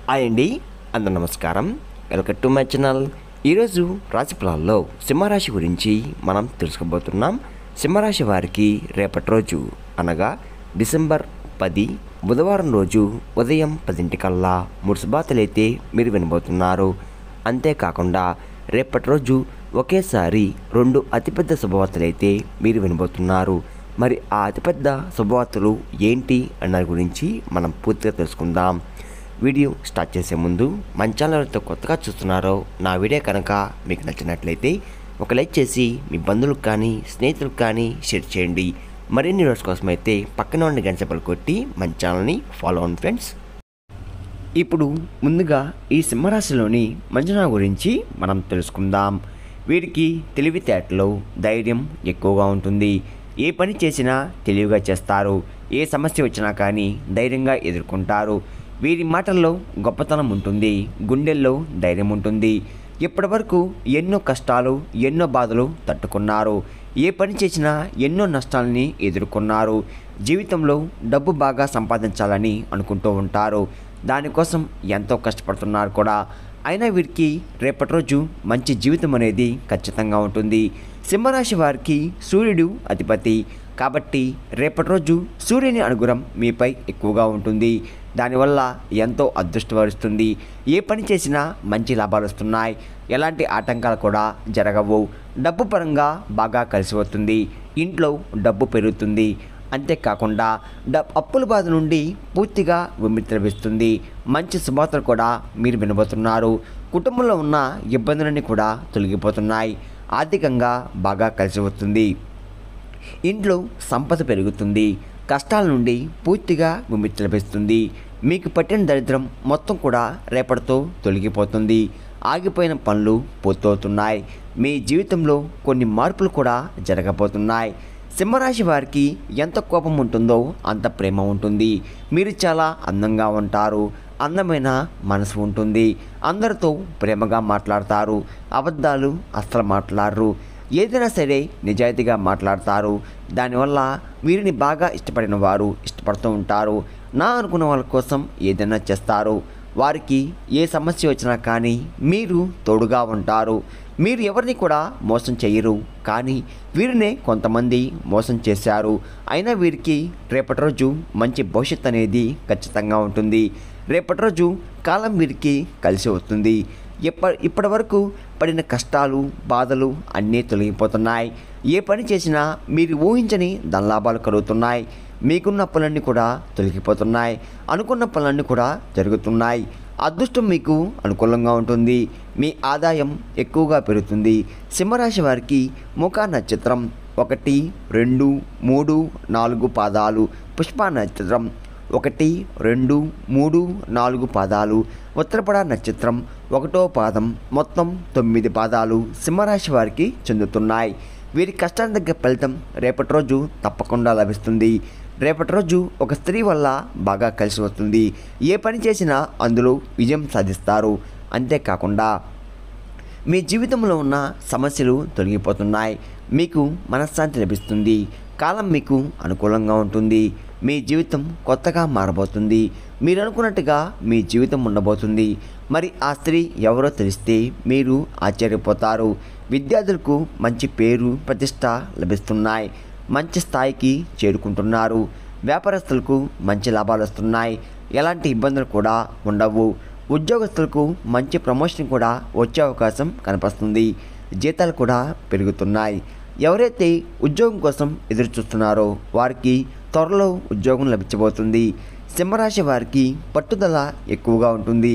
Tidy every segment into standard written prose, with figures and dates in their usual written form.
Hi అండి, అందరూ నమస్కారం. Welcome to my channel. ఈరోజు రాశి ఫలాల్లో సింహరాశి గురించి మనం తెలుసుకోబోతున్నాం. సింహరాశి వారికి రేపటి రోజు అనగా డిసెంబర్ 10 బుధవారం రోజు ఉదయం 10 3 శుభార్తలైతే మీరు వినబోతున్నారు. అంతేకాకుండా రేపటి రోజు ఒకేసారి 2 అతిపెద్ద శుభవార్తలైతే మీరు వినబోతున్నారు. మరి ఆ అతిపెద్ద శుభవార్తలు ఏంటి అన్న గురించి మనం పూర్తిగా తెలుసుకుందాం. వీడియో స్టార్ట్ చేసే ముందు మన ఛానల్తో కొత్తగా చూస్తున్నారో నా వీడియో కనుక మీకు నచ్చినట్లయితే ఒక లైక్ చేసి మీ బంధువులకు కానీ స్నేహితులకు కానీ షేర్ చేయండి. మరిన్ని వీడియోస్ కోసం అయితే పక్కన ఉన్న గంట సింబల్ కొట్టి మన ఛానల్ని ఫాలో అవ్వండి ఫ్రెండ్స్. ఇప్పుడు ముందుగా ఈ సింహరాశిలోని మంజునా గురించి మనం తెలుసుకుందాం. వీరికి తెలివితేటలు ధైర్యం ఎక్కువగా ఉంటుంది. ఏ పని చేసినా తెలివిగా చేస్తారు. ఏ సమస్య వచ్చినా కానీ ధైర్యంగా ఎదుర్కొంటారు. వీరి మాటల్లో గొప్పతనం ఉంటుంది. గుండెల్లో ధైర్యం ఉంటుంది. ఇప్పటివరకు ఎన్నో కష్టాలు ఎన్నో బాధలు తట్టుకున్నారు. ఏ పని చేసినా ఎన్నో నష్టాలని ఎదుర్కొన్నారు. జీవితంలో డబ్బు బాగా సంపాదించాలని అనుకుంటూ ఉంటారు. దానికోసం ఎంతో కష్టపడుతున్నారు కూడా. అయినా వీరికి రేపటి రోజు మంచి జీవితం అనేది ఖచ్చితంగా ఉంటుంది. సింహరాశి వారికి సూర్యుడు అధిపతి కాబట్టి రేపటి రోజు సూర్యుని అనుగ్రహం మీపై ఎక్కువగా ఉంటుంది. దానివల్ల ఎంతో అదృష్టం వరిస్తుంది. ఏ పని చేసినా మంచి లాభాలు వస్తున్నాయి. ఎలాంటి ఆటంకాలు కూడా జరగవు. డబ్బు పరంగా బాగా కలిసి వస్తుంది. ఇంట్లో డబ్బు పెరుగుతుంది. అంతేకాకుండా అప్పుల బాధ నుండి పూర్తిగా విముక్తి లభిస్తుంది. మంచి శుభవార్తలు కూడా మీరు వినబోతున్నారు. కుటుంబంలో ఉన్న ఇబ్బందులన్నీ కూడా తొలగిపోతున్నాయి. ఆర్థికంగా బాగా కలిసి వస్తుంది. ఇంట్లో సంపద పెరుగుతుంది. కష్టాల నుండి పూర్తిగా విముక్తి లభిస్తుంది. మీకు పట్టిన దరిద్రం మొత్తం కూడా రేపటితో తొలగిపోతుంది. ఆగిపోయిన పనులు పూర్తవుతున్నాయి. మీ జీవితంలో కొన్ని మార్పులు కూడా జరగబోతున్నాయి. సింహరాశి వారికి ఎంత కోపం ఉంటుందో అంత ప్రేమ ఉంటుంది. మీరు చాలా అందంగా ఉంటారు. అందమైన మనసు ఉంటుంది. అందరితో ప్రేమగా మాట్లాడతారు. అబద్ధాలు అస్సలు మాట్లాడరు. ఏదైనా సరే నిజాయితీగా మాట్లాడతారు. దానివల్ల వీరిని బాగా ఇష్టపడిన వారు ఇష్టపడుతూ ఉంటారు. నా అనుకున్న వాళ్ళ కోసం ఏదైనా చేస్తారు. వారికి ఏ సమస్య వచ్చినా కానీ మీరు తోడుగా ఉంటారు. మీరు ఎవరిని కూడా మోసం చేయరు. కానీ వీరినే కొంతమంది మోసం చేశారు. అయినా వీరికి రేపటి రోజు మంచి భవిష్యత్తు అనేది ఖచ్చితంగా ఉంటుంది. రేపటి రోజు కాలం వీరికి కలిసి వస్తుంది. ఇప్పటి వరకు పడిన కష్టాలు బాధలు అన్నీ తొలగిపోతున్నాయి. ఏ పని చేసినా మీరు ఊహించని ధనలాభాలు కలుగుతున్నాయి. మీకున్న పనులన్నీ కూడా తొలగిపోతున్నాయి. అనుకున్న పనులన్నీ కూడా జరుగుతున్నాయి. అదృష్టం మీకు అనుకూలంగా ఉంటుంది. మీ ఆదాయం ఎక్కువగా పెరుగుతుంది. సింహరాశి వారికి ముఖ నక్షత్రం 1, 2, 3, 4 పాదాలు, పుష్ప నక్షత్రం 1, 2, 3, 4 పాదాలు, ఉత్తరపడ నక్షత్రం 1వ పాదం, మొత్తం 9 పాదాలు సింహరాశి వారికి చెందుతున్నాయి. వీరి కష్టానికి తగ్గ ఫలితం రేపటి రోజు తప్పకుండా లభిస్తుంది. రేపటి రోజు ఒక స్త్రీ వల్ల బాగా కలిసి వస్తుంది. ఏ పని చేసినా అందులో విజయం సాధిస్తారు. అంతేకాకుండా మీ జీవితంలో ఉన్న సమస్యలు తొలగిపోతున్నాయి. మీకు మనశ్శాంతి లభిస్తుంది. కాలం మీకు అనుకూలంగా ఉంటుంది. మీ జీవితం కొత్తగా మారబోతుంది. మీరు అనుకున్నట్టుగా మీ జీవితం ఉండబోతుంది. మరి ఆ స్త్రీ ఎవరో తెలిస్తే మీరు ఆశ్చర్యపోతారు. విద్యార్థులకు మంచి పేరు ప్రతిష్ట లభిస్తున్నాయి. మంచి స్థాయికి చేరుకుంటున్నారు. వ్యాపారస్తులకు మంచి లాభాలు వస్తున్నాయి. ఎలాంటి ఇబ్బందులు కూడా ఉండవు. ఉద్యోగస్తులకు మంచి ప్రమోషన్ కూడా వచ్చే అవకాశం కనిపిస్తుంది. జీతాలు కూడా పెరుగుతున్నాయి. ఎవరైతే ఉద్యోగం కోసం ఎదురు చూస్తున్నారో వారికి త్వరలో ఉద్యోగం లభించబోతుంది. సింహరాశి వారికి పట్టుదల ఎక్కువగా ఉంటుంది.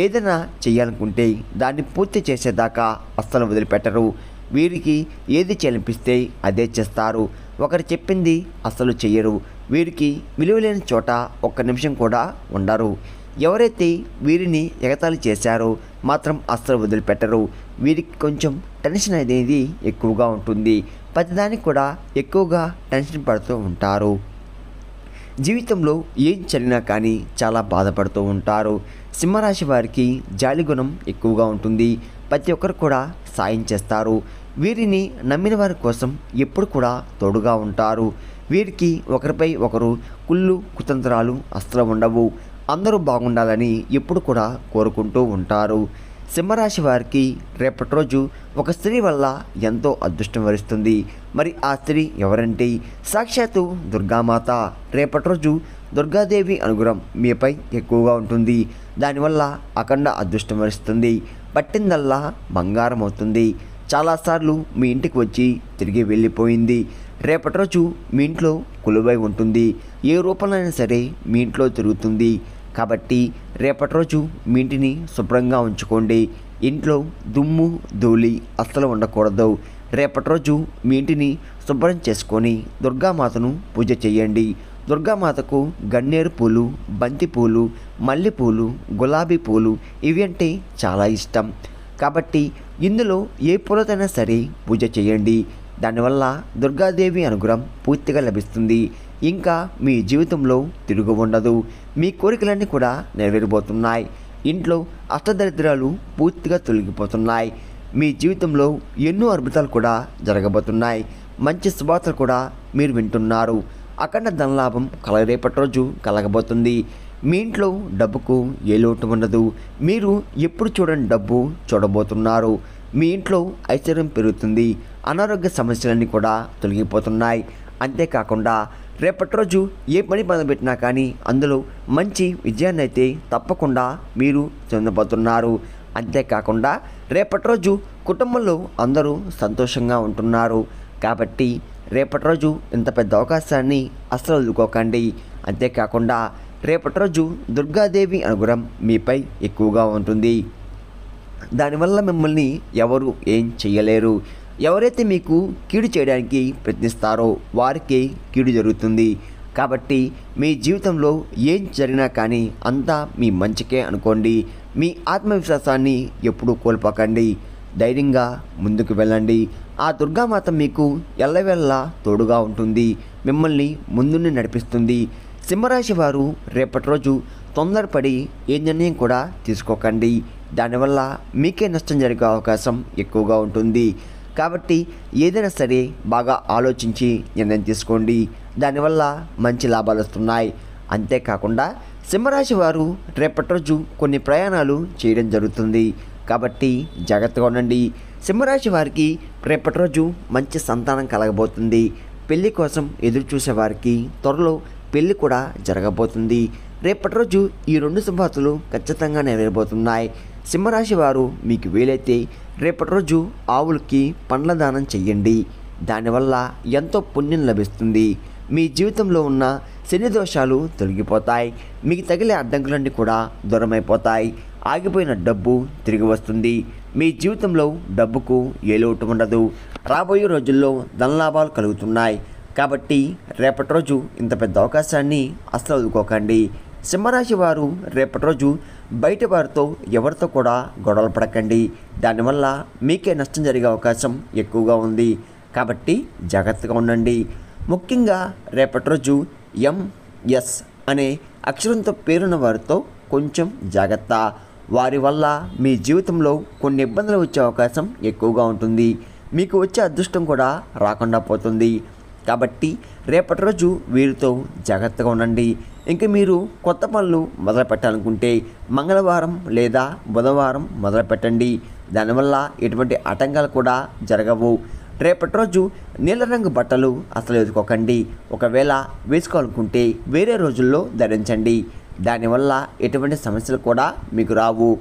ఏదైనా చేయాలనుకుంటే దాన్ని పూర్తి చేసేదాకా అస్సలు వదిలిపెట్టరు. వీరికి ఏది చేయాలనిపిస్తే అదే చేస్తారు. ఒకరు చెప్పింది అస్సలు చెయ్యరు. వీరికి విలువలేని చోట ఒక్క నిమిషం కూడా ఉండరు. ఎవరైతే వీరిని ఎగతాళి చేశారో మాత్రం అస్సలు వదిలిపెట్టరు. వీరికి కొంచెం టెన్షన్ అనేది ఎక్కువగా ఉంటుంది. ప్రతిదానికి కూడా ఎక్కువగా టెన్షన్ పడుతూ ఉంటారు. జీవితంలో ఏం జరిగినా కానీ చాలా బాధపడుతూ ఉంటారు. సింహరాశి వారికి జాలి గుణం ఎక్కువగా ఉంటుంది. ప్రతి ఒక్కరు కూడా సాయం చేస్తారు. వీరిని నమ్మిన వారి కోసం ఎప్పుడు కూడా తోడుగా ఉంటారు. వీరికి ఒకరిపై ఒకరు కుళ్ళు కుతంత్రాలు అస్సలు ఉండవు. అందరూ బాగుండాలని ఎప్పుడు కూడా కోరుకుంటూ ఉంటారు. సింహరాశి వారికి రేపటి రోజు ఒక స్త్రీ వల్ల ఎంతో అదృష్టం వరిస్తుంది. మరి ఆ స్త్రీ ఎవరంటే సాక్షాత్తు దుర్గామాత. రేపటి రోజు దుర్గాదేవి అనుగ్రహం మీపై ఎక్కువగా ఉంటుంది. దానివల్ల అఖండ అదృష్టం వరిస్తుంది. పట్టిందల్లా బంగారం అవుతుంది. చాలాసార్లు మీ ఇంటికి వచ్చి తిరిగి వెళ్ళిపోయింది. రేపటి రోజు మీ ఇంట్లో కొలువై ఉంటుంది. ఏ రూపంలో సరే మీ ఇంట్లో తిరుగుతుంది. కాబట్టి రేపటి రోజు మీ ఇంటిని శుభ్రంగా ఉంచుకోండి. ఇంట్లో దుమ్ము ధూళి అస్సలు ఉండకూడదు. రేపటి రోజు మీ ఇంటిని శుభ్రం చేసుకొని దుర్గామాతను పూజ చేయండి. దుర్గామాతకు గన్నేరు పూలు, బంతి పూలు, మల్లెపూలు, గులాబీ పూలు ఇవి అంటే చాలా ఇష్టం. కాబట్టి ఇందులో ఏ పూలతైనా సరే పూజ చేయండి. దానివల్ల దుర్గాదేవి అనుగ్రహం పూర్తిగా లభిస్తుంది. ఇంకా మీ జీవితంలో తిరుగు ఉండదు. మీ కోరికలన్నీ కూడా నెరవేరబోతున్నాయి. ఇంట్లో అష్టదరిద్రాలు పూర్తిగా తొలగిపోతున్నాయి. మీ జీవితంలో ఎన్నో అద్భుతాలు కూడా జరగబోతున్నాయి. మంచి శుభార్తలు కూడా మీరు వింటున్నారు. అఖండ ధనలాభం రేపటి రోజు కలగబోతుంది. మీ ఇంట్లో డబ్బుకు ఏ లోటు ఉండదు. మీరు ఎప్పుడు చూడని డబ్బు చూడబోతున్నారు. మీ ఇంట్లో ఐశ్వర్యం పెరుగుతుంది. అనారోగ్య సమస్యలన్నీ కూడా తొలగిపోతున్నాయి. అంతేకాకుండా రేపటి రోజు ఏ పని మొదలుపెట్టినా కానీ అందులో మంచి విజయాన్ని అయితే తప్పకుండా మీరు చెందబోతున్నారు. అంతేకాకుండా రేపటి రోజు కుటుంబంలో అందరూ సంతోషంగా ఉంటున్నారు. కాబట్టి రేపటి రోజు ఇంత పెద్ద అవకాశాన్ని అస్సలు వదులుకోకండి. అంతేకాకుండా రేపటి రోజు దుర్గాదేవి అనుగ్రహం మీపై ఎక్కువగా ఉంటుంది. దానివల్ల మిమ్మల్ని ఎవరు ఏం చేయలేరు. ఎవరైతే మీకు కీడు చేయడానికి ప్రయత్నిస్తారో వారికి కీడు జరుగుతుంది. కాబట్టి మీ జీవితంలో ఏం జరిగినా కానీ అంతా మీ మంచికే అనుకోండి. మీ ఆత్మవిశ్వాసాన్ని ఎప్పుడూ కోల్పోకండి. ధైర్యంగా ముందుకు వెళ్ళండి. ఆ దుర్గామాత మీకు ఎల్లవేళలా తోడుగా ఉంటుంది. మిమ్మల్ని ముందుని నడిపిస్తుంది. సింహరాశి వారు రేపటి రోజు తొందరపడి ఏ నిర్ణయం కూడా తీసుకోకండి. దానివల్ల మీకే నష్టం జరిగే అవకాశం ఎక్కువగా ఉంటుంది. కాబట్టి ఏదైనా సరే బాగా ఆలోచించి నిర్ణయం తీసుకోండి. దానివల్ల మంచి లాభాలు వస్తున్నాయి. అంతేకాకుండా సింహరాశి వారు రేపటి రోజు కొన్ని ప్రయాణాలు చేయడం జరుగుతుంది. కాబట్టి జాగ్రత్తగా ఉండండి. సింహరాశి వారికి రేపటి రోజు మంచి సంతానం కలగబోతుంది. పెళ్లి కోసం ఎదురు చూసే వారికి త్వరలో పెళ్లి కూడా జరగబోతుంది. రేపటి రోజు ఈ రెండు శుభార్తలు ఖచ్చితంగా నెరవేరబోతున్నాయి. సింహరాశి వారు మీకు వీలైతే రేపటి రోజు ఆవులకి పండ్ల దానం చెయ్యండి. దానివల్ల ఎంతో పుణ్యం లభిస్తుంది. మీ జీవితంలో ఉన్న శని దోషాలు తొలగిపోతాయి. మీకు తగిలే అడ్డంకులన్నీ కూడా దూరమైపోతాయి. ఆగిపోయిన డబ్బు తిరిగి వస్తుంది. మీ జీవితంలో డబ్బుకు ఏ లోటు ఉండదు. రాబోయే రోజుల్లో ధనలాభాలు కలుగుతున్నాయి. కాబట్టి రేపటి రోజు ఇంత పెద్ద అవకాశాన్ని అస్సలు వదులుకోకండి. సింహరాశి వారు రేపటి రోజు బయట వారితో ఎవరితో కూడా గొడవలు పడకండి. దానివల్ల మీకే నష్టం జరిగే అవకాశం ఎక్కువగా ఉంది. కాబట్టి జాగ్రత్తగా ఉండండి. ముఖ్యంగా రేపటి రోజు ఎంఎస్ అనే అక్షరంతో పేరున్న వారితో కొంచెం జాగ్రత్త. వారి వల్ల మీ జీవితంలో కొన్ని ఇబ్బందులు వచ్చే అవకాశం ఎక్కువగా ఉంటుంది. మీకు వచ్చే అదృష్టం కూడా రాకుండా పోతుంది. కాబట్టి రేపటి రోజు వీరితో జాగ్రత్తగా ఉండండి. ఇంకా మీరు కొత్త పనులు మొదలు పెట్టాలనుకుంటే మంగళవారం లేదా బుధవారం మొదలు పెట్టండి. దానివల్ల ఎటువంటి ఆటంకాలు కూడా జరగవు. రేపటి రోజు నీల రంగు బట్టలు అసలు వేసుకోకండి. ఒకవేళ వేసుకోవాలనుకుంటే వేరే రోజుల్లో ధరించండి. దానివల్ల ఎటువంటి సమస్యలు కూడా మీకు రావు.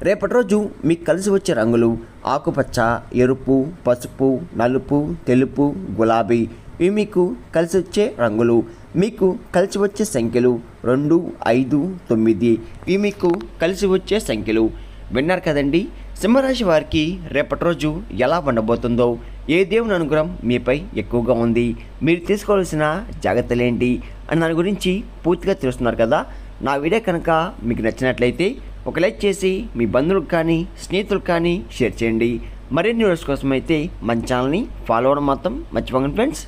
రేపటి రోజు మీకు కలిసి వచ్చే రంగులు ఆకుపచ్చ, ఎరుపు, పసుపు, నలుపు, తెలుపు, గులాబీ. ఇవి మీకు కలిసి వచ్చే రంగులు. మీకు కలిసి వచ్చే సంఖ్యలు 2, 5, 9. ఇవి మీకు కలిసి వచ్చే సంఖ్యలు. విన్నారు కదండి. సింహరాశి వారికి రేపటి రోజు ఎలా ఉండబోతుందో, ఏ దేవుని అనుగ్రహం మీపై ఎక్కువగా ఉంది, మీరు తీసుకోవాల్సిన జాగ్రత్తలు ఏంటి అని దాని గురించి పూర్తిగా తెలుస్తున్నారు కదా. నా వీడియో కనుక మీకు నచ్చినట్లయితే ఒక లైక్ చేసి మీ బంధువులకు కానీ స్నేహితులకు కానీ షేర్ చేయండి. మరిన్ని వీడియోస్ కోసం అయితే మన ఛానల్ని ఫాలో అవ్వడం మాత్రం మర్చిపోకండి ఫ్రెండ్స్.